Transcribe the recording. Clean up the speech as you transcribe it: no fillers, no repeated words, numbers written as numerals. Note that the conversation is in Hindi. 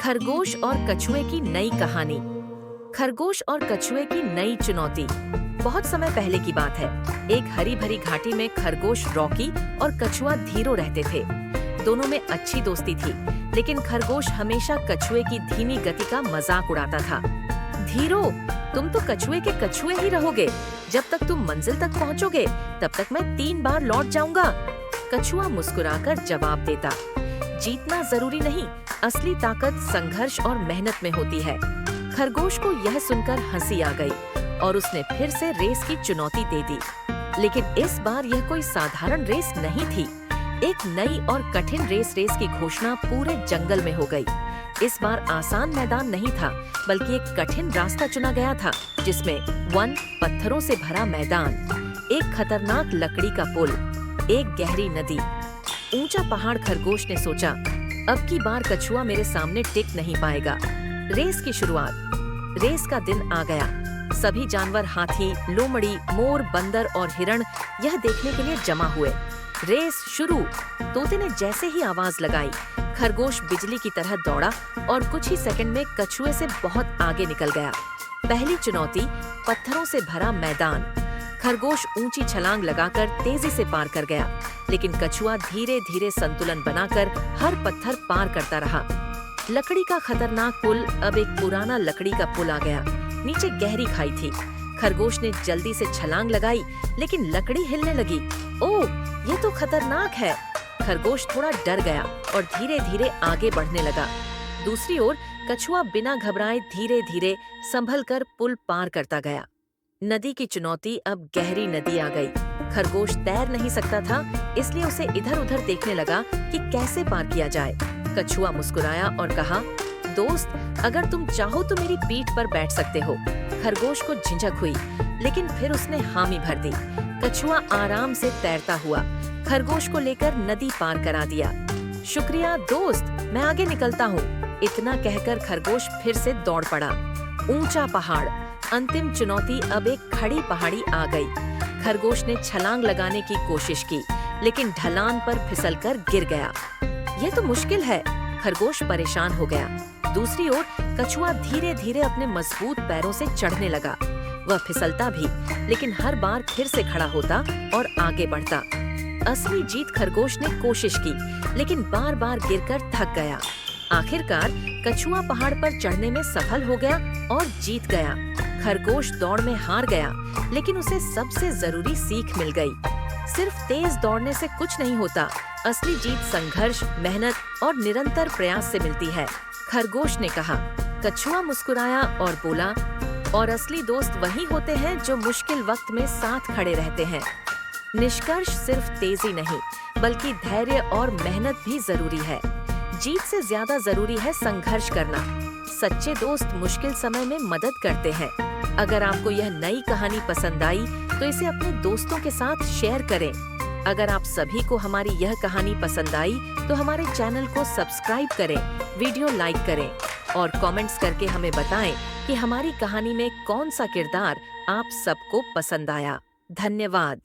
खरगोश और कछुए की नई कहानी। खरगोश और कछुए की नई चुनौती। बहुत समय पहले की बात है। एक हरी भरी घाटी में खरगोश रॉकी और कछुआ धीरो रहते थे। दोनों में अच्छी दोस्ती थी, लेकिन खरगोश हमेशा कछुए की धीमी गति का मजाक उड़ाता था। धीरो, तुम तो कछुए के कछुए ही रहोगे। जब तक तुम मंजिल तक पहुंचोगे, तब तक मैं 3 बार लौट जाऊंगा। कछुआ मुस्कुराकर जवाब देता, जीतना जरूरी नहीं, असली ताकत संघर्ष और मेहनत में होती है। खरगोश को यह सुनकर हंसी आ गई और उसने फिर से रेस की चुनौती दे दी। लेकिन इस बार यह कोई साधारण रेस नहीं थी। एक नई और कठिन रेस की घोषणा पूरे जंगल में हो गई। इस बार आसान मैदान नहीं था, बल्कि एक कठिन रास्ता चुना गया था, जिसमें वन, पत्थरों से भरा मैदान, एक खतरनाक लकड़ी का पुल, एक गहरी नदी, ऊंचा पहाड़। खरगोश ने सोचा, अब की बार कछुआ मेरे सामने टिक नहीं पाएगा। रेस की शुरुआत। रेस का दिन आ गया। सभी जानवर हाथी, लोमड़ी, मोर, बंदर और हिरण यह देखने के लिए जमा हुए। रेस शुरू। तोते ने जैसे ही आवाज लगाई, खरगोश बिजली की तरह दौड़ा और कुछ ही सेकंड में कछुए से बहुत आगे निकल गया। पहली चुनौती, पत्थरों से भरा मैदान। खरगोश ऊंची छलांग लगाकर तेजी से पार कर गया, लेकिन कछुआ धीरे धीरे संतुलन बनाकर हर पत्थर पार करता रहा। लकड़ी का खतरनाक पुल अब एक पुराना लकड़ी का पुल आ गया। नीचे गहरी खाई थी। खरगोश ने जल्दी से छलांग लगाई, लेकिन लकड़ी हिलने लगी। ओह, ये तो खतरनाक है। खरगोश थोड़ा डर गया और धीरे धीरे आगे बढ़ने लगा। दूसरी ओर कछुआ बिना घबराए धीरे धीरे संभल कर पुल पार करता गया। नदी की चुनौती। अब गहरी नदी आ गई। खरगोश तैर नहीं सकता था, इसलिए उसे इधर उधर देखने लगा कि कैसे पार किया जाए। कछुआ मुस्कुराया और कहा, दोस्त, अगर तुम चाहो तो मेरी पीठ पर बैठ सकते हो। खरगोश को झिझक हुई, लेकिन फिर उसने हामी भर दी। कछुआ आराम से तैरता हुआ खरगोश को लेकर नदी पार करा दिया। शुक्रिया दोस्त, मैं आगे निकलता हूँ। इतना कहकर खरगोश फिर से दौड़ पड़ा। ऊंचा पहाड़। अंतिम चुनौती। अब एक खड़ी पहाड़ी आ गई। खरगोश ने छलांग लगाने की कोशिश की, लेकिन ढलान पर फिसलकर गिर गया। यह तो मुश्किल है। खरगोश परेशान हो गया। दूसरी ओर कछुआ धीरे धीरे अपने मजबूत पैरों से चढ़ने लगा। वह फिसलता भी, लेकिन हर बार फिर से खड़ा होता और आगे बढ़ता। असली जीत खरगोश ने कोशिश की, लेकिन बार बार गिरकर थक गया। आखिरकार कछुआ पहाड़ पर चढ़ने में सफल हो गया और जीत गया। खरगोश दौड़ में हार गया, लेकिन उसे सबसे जरूरी सीख मिल गई। सिर्फ तेज दौड़ने से कुछ नहीं होता। असली जीत संघर्ष, मेहनत और निरंतर प्रयास से मिलती है। खरगोश ने कहा। कछुआ मुस्कुराया और बोला, और असली दोस्त वही होते हैं जो मुश्किल वक्त में साथ खड़े रहते हैं। निष्कर्ष, सिर्फ तेजी नहीं, बल्कि धैर्य और मेहनत भी जरूरी है। जीत से ज्यादा जरूरी है संघर्ष करना। सच्चे दोस्त मुश्किल समय में मदद करते हैं। अगर आपको यह नई कहानी पसंद आई, तो इसे अपने दोस्तों के साथ शेयर करें। अगर आप सभी को हमारी यह कहानी पसंद आई, तो हमारे चैनल को सब्सक्राइब करें, वीडियो लाइक करें और कमेंट्स करके हमें बताएं कि हमारी कहानी में कौन सा किरदार आप सबको पसंद आया। धन्यवाद।